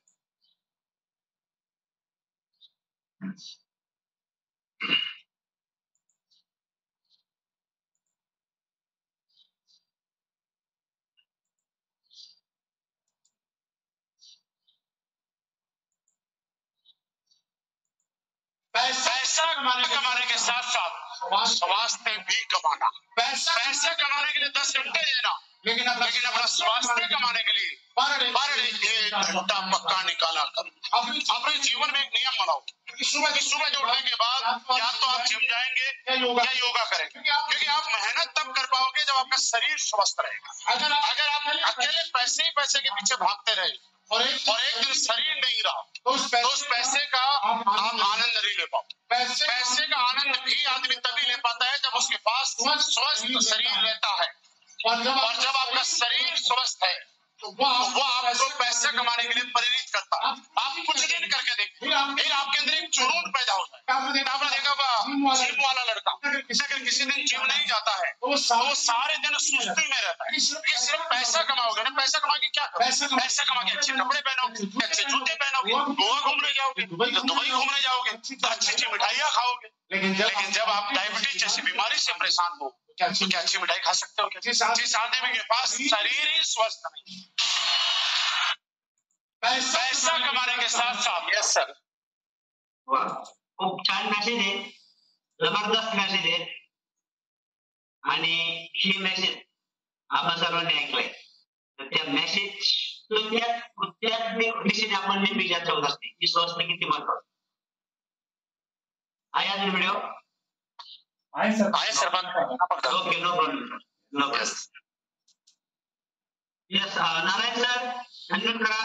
पैसा कमाने के साथ साथ स्वास्थ्य भी कमाना. पैसे कमाने के लिए 10 घंटे देना, लेकिन अपना स्वास्थ्य कमाने के लिए पर डे 1 घंटा पक्का निकाला करो. अपने जीवन में एक नियम बनाओ कि सुबह जो उठने के बाद या तो आप जिम जाएंगे या योगा करेंगे, क्योंकि आप मेहनत तब कर पाओगे जब आपका शरीर स्वस्थ रहेगा. अगर आप अकेले पैसे ही पैसे के पीछे भागते रहे और एक दिन शरीर नहीं रहा तो उस पैसे का आप आनंद नहीं ले पाओ. पैसे का आनंद भी आदमी तभी ले पाता है जब उसके पास स्वस्थ शरीर रहता है. और जब आपका शरीर स्वस्थ है तो वो आपको पैसा कमाने के लिए प्रेरित करता है. आप कुछ दिन करके देखिए, फिर आपके अंदर एक जुनून पैदा होता है. आपने देखा होगा जिम वाला लड़का अगर किसी दिन जिम नहीं जाता है तो वो सारे दिन सुस्ती में रहता है. सिर्फ पैसा कमाओगे ना, पैसा कमा के क्या करोगे? पैसा कमा के अच्छे कपड़े पहनोगे, अच्छे जूते पहनोगे, गोवा घूमने जाओगे, दुबई घूमने जाओगे, तो अच्छी मिठाइयाँ खाओगे. लेकिन जब आप डायबिटीज जैसी बीमारी से परेशान हो क्या अच्छी मिठाई खा सकते हो? जिस आदमी के पास शरीर ही स्वस्थ नहीं. पैसा कमाने के साथ साथ. Yes sir. खूप छान मेसेज आहे, जबरदस्त मेसेज आहे. आणि ही मेसेज आपण सर्वांनी ऐकलंय. तर त्या मेसेज मेसेज आपण नेहमी ठेवत असते की स्वस्थ किती महत्वाचं आहे. अजून व्हिडिओ आहे sir. Okay, no problem sir, no problem. Yes Narayan sir, unmute करा.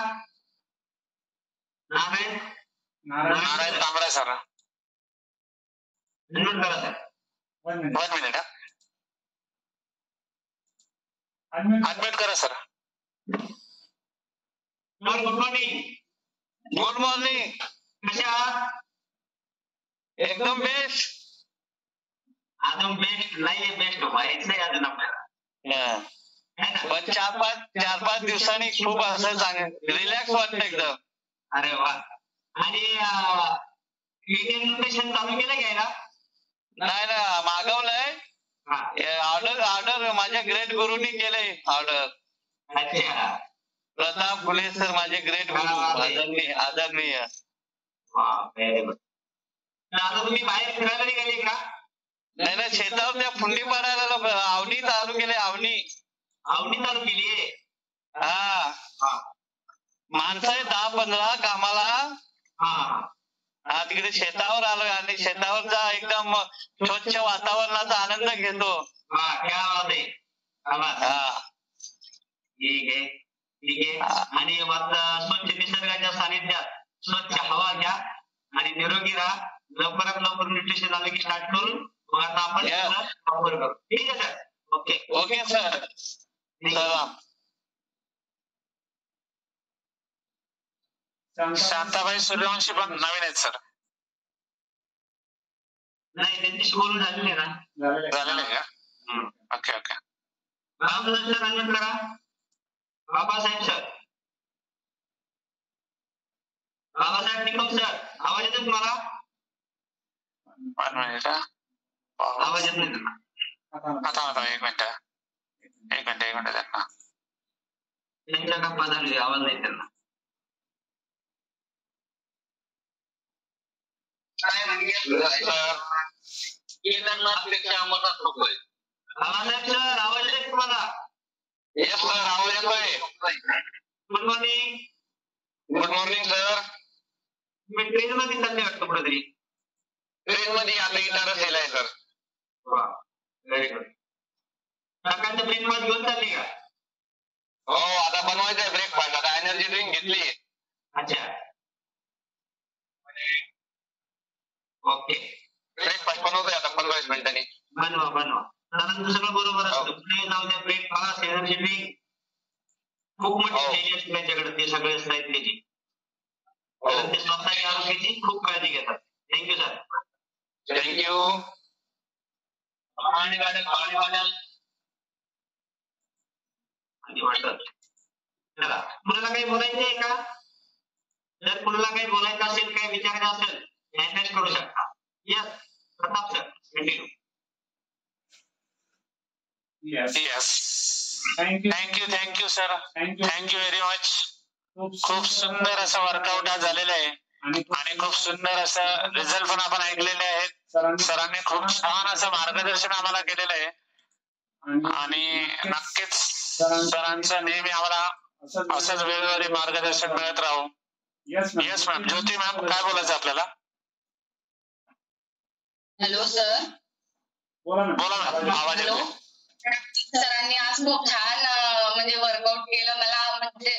नारायण तांबडे सर, अनम्यूट करा सर. 1 minute. अनम्यूट करा sir. Good morning. Good morning. कसे आहात? एकदम बेस्ट. अजून बेस्ट नाहीये, बेस्ट व्हायचंय अजून आपल्याला. पण 4-5 दिवसांनी खूप असं चांगलं रिलॅक्स वाटतं एकदम. अरे वा. आणि इंडियन न्यूट्रिशन चालू केलं घ्यायला? नाही ना, मागवलंय. ऑर्डर माझ्या ग्रेट गुरुनी केलंय ऑर्डर. अच्छा. प्रताप फुले सर माझे ग्रेट गुरु, आदरणीय. आता तुम्ही बाहेर फिरायला निघाले का? नाही, शेतावर त्या फुंडी पाडायला लोक. आवनी चालू केले. आवनी चालू केली. हा, माणसं आहे 10-15 कामाला. तिकडे शेतावर आलोय आणि शेतावरचा एकदम स्वच्छ वातावरणाचा आनंद घेतो. ठीक आहे. आणि स्वच्छ निसर्गाच्या सानिध्यात स्वच्छ हवा घ्या आणि निरोगी राहा. लवकरात लवकर न्यूट्रिशन आलं की स्टार्ट करून मग आता आपण वापर करू. ठीक आहे sir. Okay sir. Shantabai Suryavanshi पण नवीन आहेत सर. नाही, त्यांच्याशी बोलून झालेले ना. झालेले का? ओके. रामदास सर अनम्यूट करा. बाबासाहेब सर, बाबासाहेब निकम सर, आवाज येतो तुम्हाला? आवाज येत नाही त्यांना. आता एक मिनिट त्यांना. त्यांच्या गप्पा झाली, आवाज नाही त्यांना. बाबासाहेब सर, आवाज येतोय तुम्हाला? येस सर, आवाज येतोय. Good morning. Good morning sir. मी ट्रेन मध्ये चालले वाटतं कुठेतरी. ट्रेन मध्ये आता गिटारच येलाय सर. Very good. सकाळच्या ब्रेकफास्ट घेऊन चालली का? हो, आता बनवायचंय ब्रेकफास्ट. आता एनर्जी ड्रिंक घेतली. अच्छा, ओके. ब्रेकफास्ट बनवतोय आता 15 बनवा. त्यानंतर सगळं बरोबर असतं. पुढे जाऊ द्या, ब्रेक पहा, सेशन खूप मोठी थैली असते त्यांच्याकडे, ते सगळे साहित्याची. कारण ते स्वतःच्या आरोग्याची खूप काळजी घेतात. Thank you sir. थँक्यू. पाणी वाटत चला, कुणाला काही बोलायचं आहे का? जर कुणाला काही बोलायचं असेल, काही विचारायचं असेल, मॅसेज करू शकता. Yes Pratap sir, continue. Yes. Thank you. Thank you sir. Thank you very much. खूप सुंदर असं वर्कआउट आज झालेलं आहे आणि खूप सुंदर असं रिझल्ट पण आपण ऐकलेले आहेत. सरांनी खूप छान असं मार्गदर्शन आम्हाला केलेलं आहे आणि नक्कीच सरांचं नेहमी आम्हाला असंच वेळोवेळी मार्गदर्शन मिळत राहू. Yes ma'am. ज्योती मॅम, काय बोलायचं आपल्याला? Hello sir. बोला मॅम, आवाज येतो. सरांनी आज खूप छान म्हणजे वर्कआउट केलं. मला म्हणजे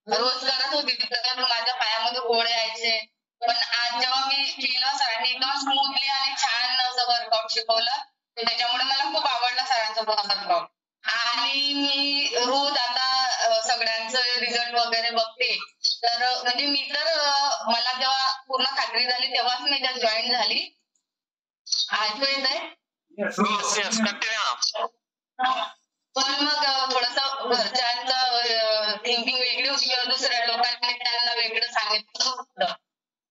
रोज करत होती तर माझ्या पायामध्ये गोळे यायचे, पण आज जेव्हा मी केलं सरांनी एकदम स्मूथली आणि छान असं वर्कआउट शिकवलं, त्याच्यामुळे मला खूप आवडलं सरांचं वर्कआउट. आणि मी रोज आता सगळ्यांचं रिझल्ट वगैरे बघते, तर म्हणजे मी तर मला जेव्हा पूर्ण खात्री झाली तेव्हाच मी त्यात जॉईन झाली. ऐकू येत आहे? पण मग थोडस घरच्यांचं थिंकिंग वेगळी होती किंवा दुसऱ्या लोकांनी त्यांना वेगळं सांगितलं होतं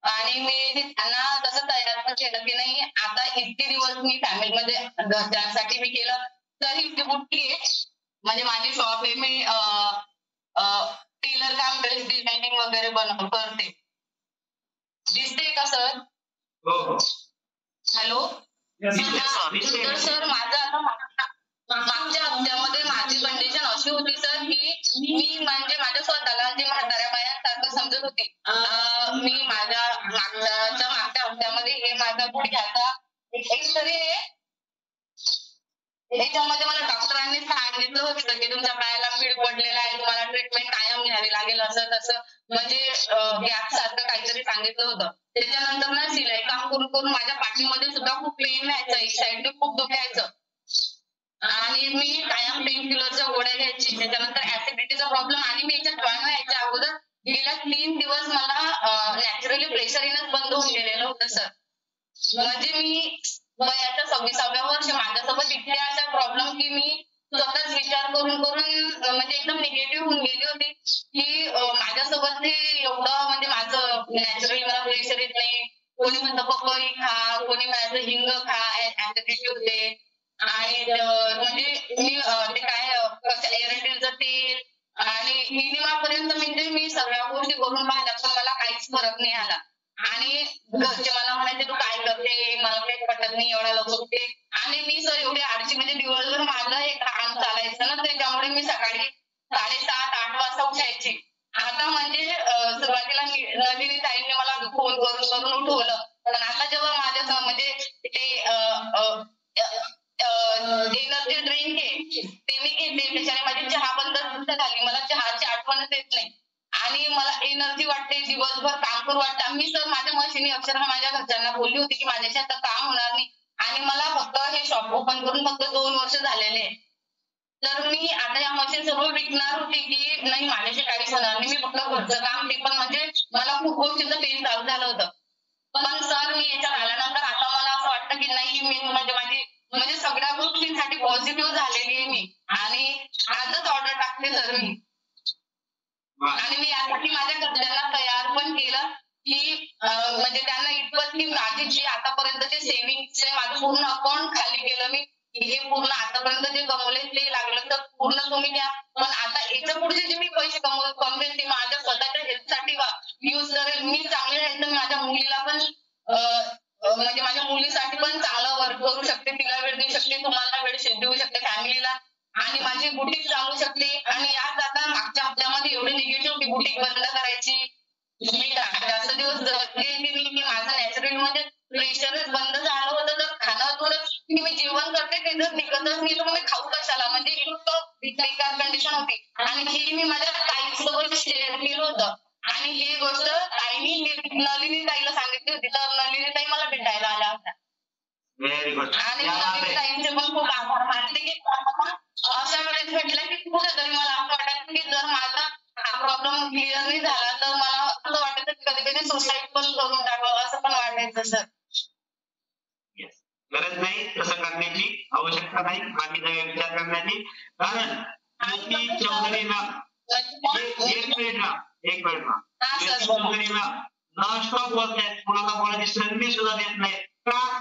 आणि मी त्यांना तसं तयार पण केलं की नाही, आता इतके दिवस मी फॅमिलीमध्ये घरच्यांसाठी मी केलं तर इतकी मोठी आहे. म्हणजे माझी शॉप आहे, मी टेलर काम, ड्रेस डिझायनिंग वगैरे करते. दिसते का सर? हॅलो. तर सर माझं आता मागच्या हप्त्यामध्ये माझी कंडिशन अशी होती सर की मी म्हणजे माझ्या स्वतःला जी म्हाताऱ्या बायांसारखं समजत होती. मी माझ्या मागच्या हप्त्यामध्ये हे माझा गुडघ्याचा एक्सरे आहे, याच्यामध्ये मला डॉक्टरांनी सांगितलं होतं की तुमच्या पायाला पीड पडलेला आहे, तुम्हाला ट्रीटमेंट कायम घ्यावी लागेल, असं तसं म्हणजे गॅप सारखं काहीतरी सांगितलं होतं. त्याच्यानंतर ना सिलाई काम करून करून माझ्या पाठीमध्ये सुद्धा खूप पेन व्हायचं, एक साईडने खूप दुखायचं आणि मी कायम पेन किलरच्या गोळ्या घ्यायची. त्याच्यानंतर ऍसिडिटीचा प्रॉब्लेम आणि मी याच्यात जॉईन व्हायच्या अगोदर गेल्या 3 दिवस मला नॅचरली प्रेशर येणंच बंद होऊन गेलेलं होतं सर. म्हणजे मी वयाच्या 26व्या वर्षी माझ्यासोबत इतक्या अशा प्रॉब्लेम की मी स्वतःच विचार करून करून म्हणजे एकदम निगेटिव्ह होऊन गेली होती की माझ्यासोबत हे एवढं म्हणजे माझं नॅचरली मला प्रेशर येत नाही. कोणी म्हणतं पपई खा, कोणी म्हणायचं हिंग खा, ऍसिडिटी होते आणि म्हणजे मी ते काय एरंडेलचं तेल आणि मिनिमापर्यंत म्हणजे मी सगळ्या गोष्टी करून पाहिल्या पण मला काहीच फरक नाही आला. आणि घरचे मला म्हणायचे तू काय करते, मला काही पटत नाही एवढा लवकर उठते. आणि मी सर एवढी आळशी म्हणजे दिवसभर माझं हे काम चालायचं ना, त्याच्यामुळे मी सकाळी 7:30-8 वाजता उठायची. आता म्हणजे सुरुवातीला नलिनी ताईंनी मला फोन करून उठवलं, पण आता जेव्हा माझ्या म्हणजे ते एनर्जी ड्रिंक आहे ते मी घेते, त्याच्याने माझी चहा बंद झाली, मला चहाची आठवणच येत नाही आणि मला एनर्जी वाटते, दिवसभर काम करू वाटतं. मी सर माझ्या मशीनी अक्षरशः माझ्या घरच्यांना बोलली होती की माझ्याशी आता काम होणार नाही आणि मला फक्त हे शॉप ओपन करून फक्त 2 वर्ष झालेले आहे. तर मी आता या मशीन सर्व विकणार होती की नाही माझ्याशी काहीच होणार नाही, मी फक्त घरचं काम, ते पण म्हणजे मला खूप गोष्टीचं पेन चालू झालं होतं. पण सर मी याच्यात आल्यानंतर आता मला असं वाटतं की नाही, मी म्हणजे सगळ्या गोष्टींसाठी पॉझिटिव्ह झालेली आहे मी आणि आजच ऑर्डर टाकते सर मी. आणि मी यासाठी माझ्या घरच्यांना तयार पण केलं की म्हणजे त्यांना इतपत की माझी जी आतापर्यंतचे सेव्हिंगचे माझं पूर्ण अकाउंट खाली केलं मी, हे पूर्ण आतापर्यंत जे कमवले ते लागलं तर पूर्ण तुम्ही घ्या, पण आता याच्या पुढचे जे मी पैसे कमवेल ते माझ्या स्वतःच्या हेल्थसाठी यूज करेल. मी चांगले राहील तर माझ्या मुलीला पण म्हणजे माझ्या मुलीसाठी पण चांगलं वर्क करू शकते, तिला वेळ देऊ शकते, तुम्हाला वेळ देऊ शकते, फॅमिलीला, आणि माझी बुटीक चालू शकते. आणि यात आता मागच्या हप्त्यामध्ये एवढे निगेटिव्ह की बुटीक बंद करायची, मी जास्त दिवस जगले की माझं नॅचरली म्हणजे प्रेशरच बंद झालं होतं, तर खाणं थोडं की मी जेवण करते ते जर निघतच नाही तर मी खाऊ कशाला, म्हणजे इतकं बेकार कंडिशन होती. आणि हे मी माझ्या ताईसोबत शेअर केलं होतं आणि ही गोष्ट ताईनी नलिनी ताईला सांगितली होती, तर नलिनी ताई मला भेटायला आल्या होत्या. Very good. आणि नवीन ताईंचे पण खूप आभार मानले की अशा वेळेस भेटला की कुठेतरी मला असं वाटायचं की जर माझा हा प्रॉब्लेम क्लिअर नाही झाला तर मला असं वाटायचं की कधी कधी सुसाईड पण करून टाकावं असं पण वाटायचं सर. गरज नाही तसं करण्याची, आवश्यकता नाही बाकीचा विचार करण्याची. कारण ज्योती चौधरी मॅम एक मिनिट चौधरी मॅम नॉनस्टॉप बोलतायत, कुणाला कोणाची संधी सुद्धा देत नाही. का?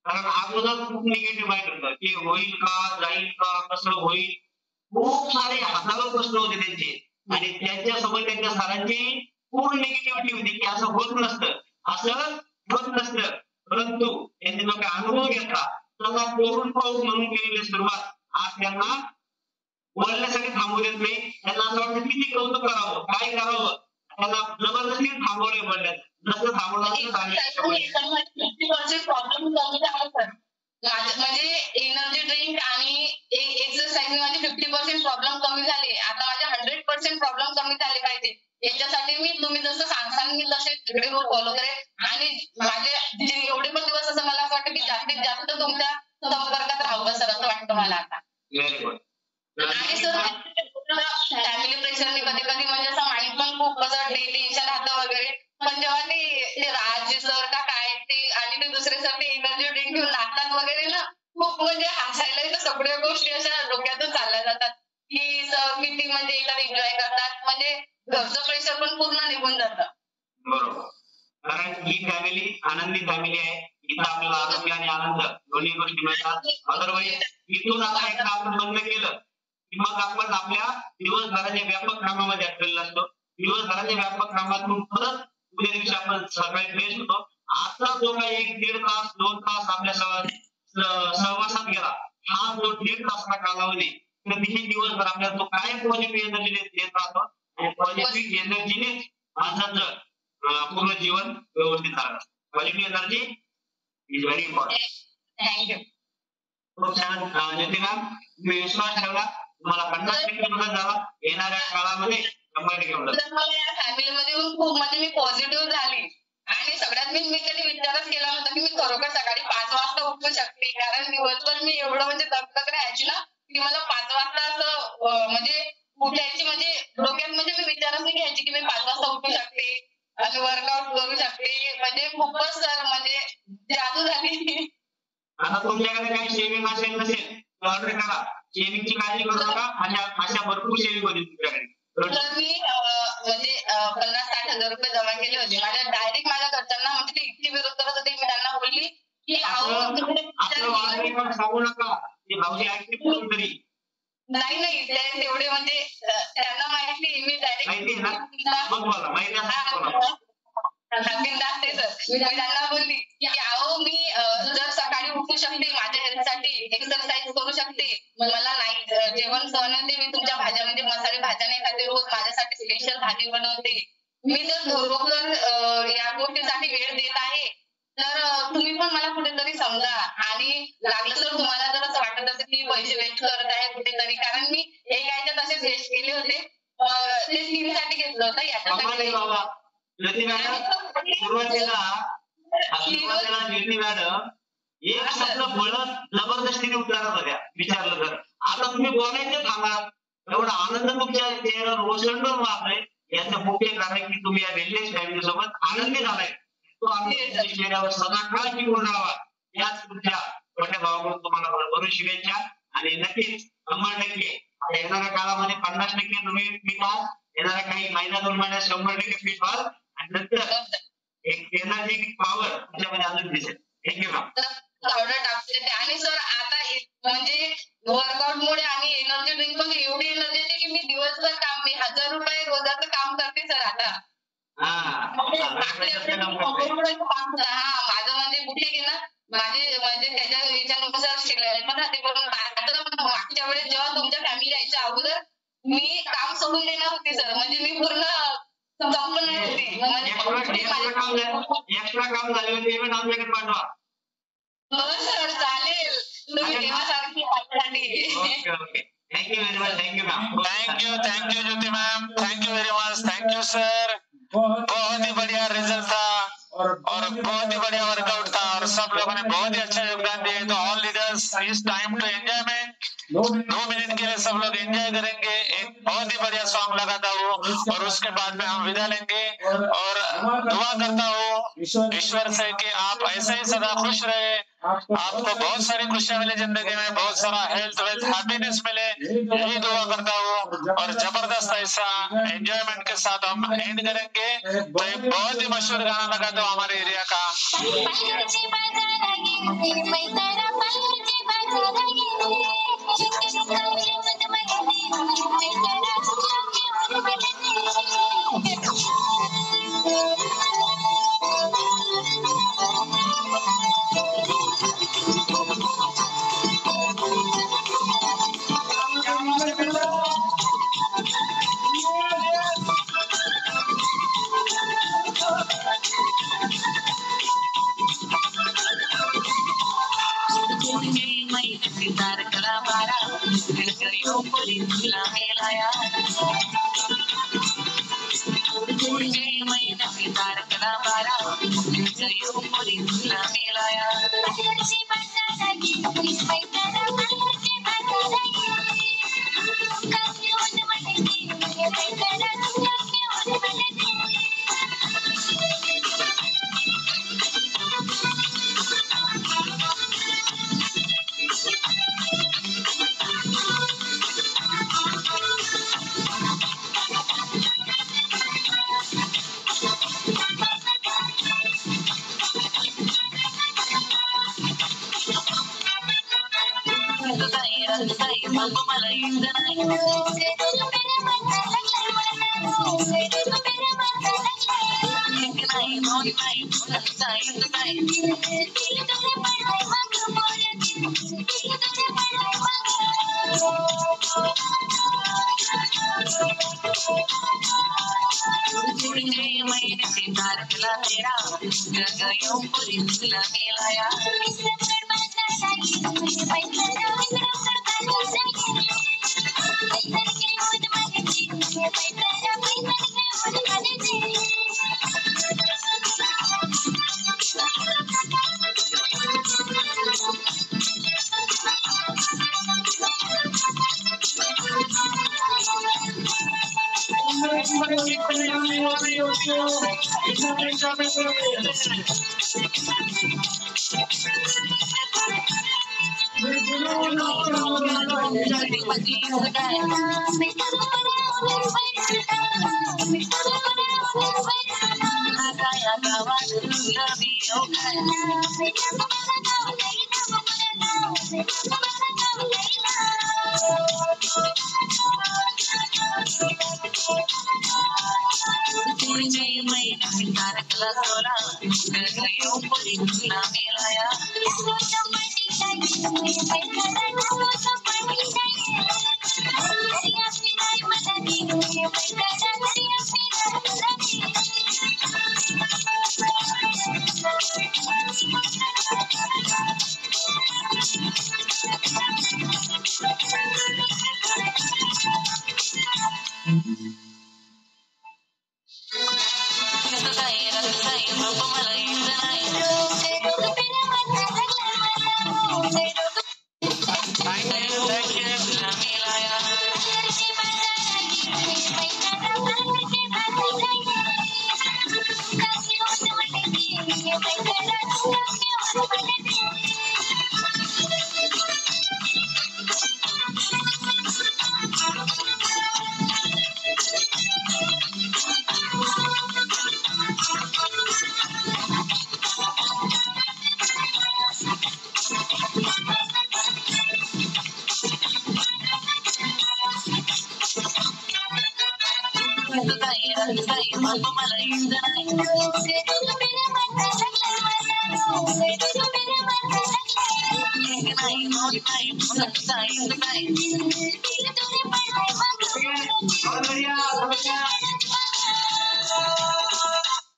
कारण अगोदर खूप निगेटिव्ह माइंड होतं की होईल का, जाईल का, कसं होईल, खूप सारे हजारो प्रश्न होते त्यांचे आणि त्यांच्यासोबत त्यांच्या सरांची पूर्ण निगेटिव्हिटी होती की असं होत नसतं, असं होत नसतं. परंतु त्यांनी जो काही अनुभव घेतला त्याला करून पाहू म्हणून केलेली सुरुवात आज त्यांना बोलण्यासाठी थांबू देत नाही. त्यांना असं वाटतं किती कौतुक करावं, काय करावं, त्यांना जबरदस्ती थांबवले बोलण्यात. जसं थांबवलं प्रॉब्लेम कमी झाला सर. म्हणजे एनर्जी ड्रिंक आणि एक्सरसाइज माझे 50% प्रॉब्लेम कमी झाले. आता माझे 100% प्रॉब्लेम कमी झाले पाहिजे. याच्यासाठी मी तुम्ही जसं सांगताना मी तसे तिकडे फॉलो करेन आणि माझे जे एवढे पण दिवस असं मला असं वाटतं की जास्तीत जास्त तुमच्या संपर्कात राहावं सर असं वाटतं मला आता. आणि सर फॅमिली प्रेशरने कधी कधी म्हणजे असं माइंड पण खूप असं टेन्शन राहतं वगैरे. पण जेव्हा ते राज सर का काय ते आणि ते दुसरे सर ते एनर्जी ड्रिंक घेऊन नाचतात वगैरे ना, खूप म्हणजे हसायला येतं. सगळ्या गोष्टी अशा डोक्यातून चालल्या जातात की सर किती म्हणजे एकदम एन्जॉय करतात. म्हणजे घरचं प्रेशर पण पूर्ण निघून जातं. बरोबर. कारण ही फॅमिली आनंदी फॅमिली आहे. इथं आपल्याला आरोग्य आणि आनंद दोन्ही गोष्टी मिळतात. अदरवाईज इथून आता एकदा आपण बंद केलं की मग आपण आपल्या दिवसभराच्या व्यापक कामामध्ये अडकलेलो असतो. दिवसभराच्या व्यापक कामातून परत उद्या दिवशी आपण सकाळी फ्रेश होतो. आता जो काही 1-1.5 तास 2 तास आपल्या सहवासात गेला, हा जो 1.5 तासचा कालावधी कधीही दिवसभर आपल्याला तो काय पॉझिटिव्ह एनर्जी देत राहतो आणि पॉझिटिव्ह एनर्जीनेच माणसाचं पूर्ण जीवन व्यवस्थित चालतं. Positive energy is very important. Thank you. खूप छान ज्योतिका, मी विश्वास ठेवला तुम्हाला 50% मदत झाला. येणाऱ्या काळामध्ये 100% मदत. मला या फॅमिलीमध्ये येऊन खूप म्हणजे मी पॉझिटिव्ह झाली आणि सगळ्यात मी कधी विचारच केला नव्हता की मी खरोखर सकाळी 5 वाजता उठू शकते. कारण दिवसभर मी एवढं म्हणजे दगदग राहायची ना की मला 5 वाजता असं म्हणजे उठायची म्हणजे डोक्यात म्हणजे मी विचारच नाही घ्यायची की मी 5 वाजता उठू शकते आणि वर्कआउट करू शकते. म्हणजे खूपच सर म्हणजे जादू झाली. आता तुमच्याकडे काही शेविंग असेल नसेल ऑर्डर करा. शेविंगची काळजी करू नका. अशा भरपूर शेविंग होती तुमच्याकडे. तर मी म्हणजे 50-60 हजार रुपये जमा केले होते. डायरेक्ट माझ्या घरच्यांना म्हणजे ते इतकी विरोध करत होते. मी त्यांना बोलली की आपलं सांगू नका की भाऊजी ऐकते करून तरी नाही तेवढे म्हणजे त्यांना माहिती मी माहिती ना मग बोला माहिती असं बिनधास्त आहे सर. मी त्यांना बोलली की अहो मी जर सकाळी उठू शकते माझ्या हेल्थसाठी एक्सरसाइज करू शकते. मला नाही जेवण सहन होते. मी तुमच्या भाज्या म्हणजे मसाले भाज्या नाही खाते. रोज माझ्यासाठी स्पेशल भाजी बनवते. मी जर घरोघर या गोष्टीसाठी वेळ देत आहे तर तुम्ही पण मला कुठेतरी समजा. आणि लागलं तर तुम्हाला जर असं वाटत असेल की पैसे वेस्ट करत आहे कुठेतरी, कारण मी एक आयच्या तसेच वेस्ट केले होते. ते टीव्हीसाठी घेतलं होतं याच्यासाठी. सुरुवातीला ज्योती मॅडम एक शब्द बोलत जबरदस्तीने उतारत होत्या विचारलं तर. आता तुम्ही बोलायचं थांबा. एवढा आनंद तुमच्या चेहऱ्यावर ओसंडून वाहतोय. याचं मुख्य कारण की तुम्ही या वेलनेस फॅमिली सोबत आनंदी झालाय. तो आनंद चेहऱ्यावर सदा काळ टिकून राहावा याच तुमच्या मोठ्या भावाकडून तुम्हाला भरभरून शुभेच्छा. आणि नक्कीच 100% येणाऱ्या काळामध्ये 50% तुम्ही फिट व्हाल. येणाऱ्या काही महिन्या 2 महिन्यात 100% फिट व्हाल आणि नंतर एक एनर्जी पॉवर तुमच्यामध्ये अजून दिसेल. Thank you ma'am. पावडर टाकते आणि सर आता म्हणजे वर्कआउट मुळे आणि एनर्जी ड्रिंक पण एवढी एनर्जी येते की मी दिवसभर काम मी 1000 रुपये रोजाचं काम करते सर आता. माझं म्हणजे कुठे गेला माझे म्हणजे त्याच्या याच्यानुसार शिलाई पण राहते. पण मागच्या वेळेस जेव्हा तुमच्या फॅमिली यायच्या अगोदर मी काम सोडून देणार होते सर. म्हणजे मी पूर्ण संपणार होते. एक्स्ट्रा काम झाले होते आमच्याकडे पाठवा. हो सर चालेल. तुम्ही तेव्हासारखी thank you very much. Thank you ma'am. Thank you Jyoti ma'am. Thank you very much. Thank you sir. बहुत ही बढ़िया रिजल्ट था और बहुत ही बढ़िया वर्कआउट था और सब लोगों ने बहुत ही अच्छा योगदान इस टाइम टू एंजॉयमेंट 2 मिनट के लिए सब लोग एंजॉय करेंगे। एक बहुत ही बढ़िया सॉन्ग लगाता हूँ और उसके बाद में हम विदा लेंगे और दुआ करता हूँ ईश्वर से कि आप ऐसे ही सदा खुश रहे, आपको बहुत सारी खुशियां मिले जिंदगी में, बहुत सारा हेल्थ वेल्थ हैप्पीनेस मिले, यही दुआ करता हूँ। और जबरदस्त ऐसा एंजॉयमेंट के साथ हम एंड करेंगे। तो एक बहुत ही मशहूर गाना लगाता हूँ हमारे एरिया का।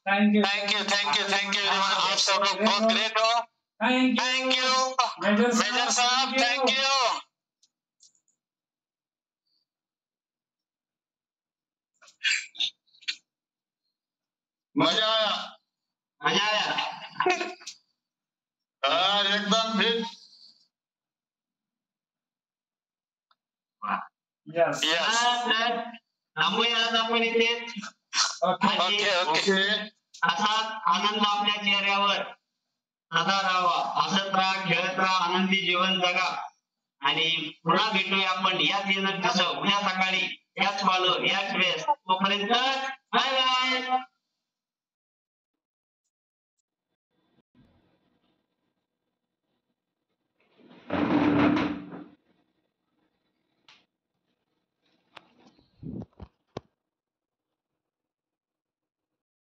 थैंक यू एवरीवन, आप सब लोग बहुत ग्रेट हो। थैंक यू मेजर साहब, थैंक यू। मजा आया एकदम फिट। Yes. Yes. थांबूया आज आपण इथे. Okay. ओके. असाच आनंद आपल्या चेहऱ्यावर सदा राहावा. हसत राहा, खेळत राहा, आनंदी जीवन जगा. आणि पुन्हा भेटूया आपण याच एनर्जीसह उद्या सकाळी याच याच वेळेस. तोपर्यंत बाय बाय.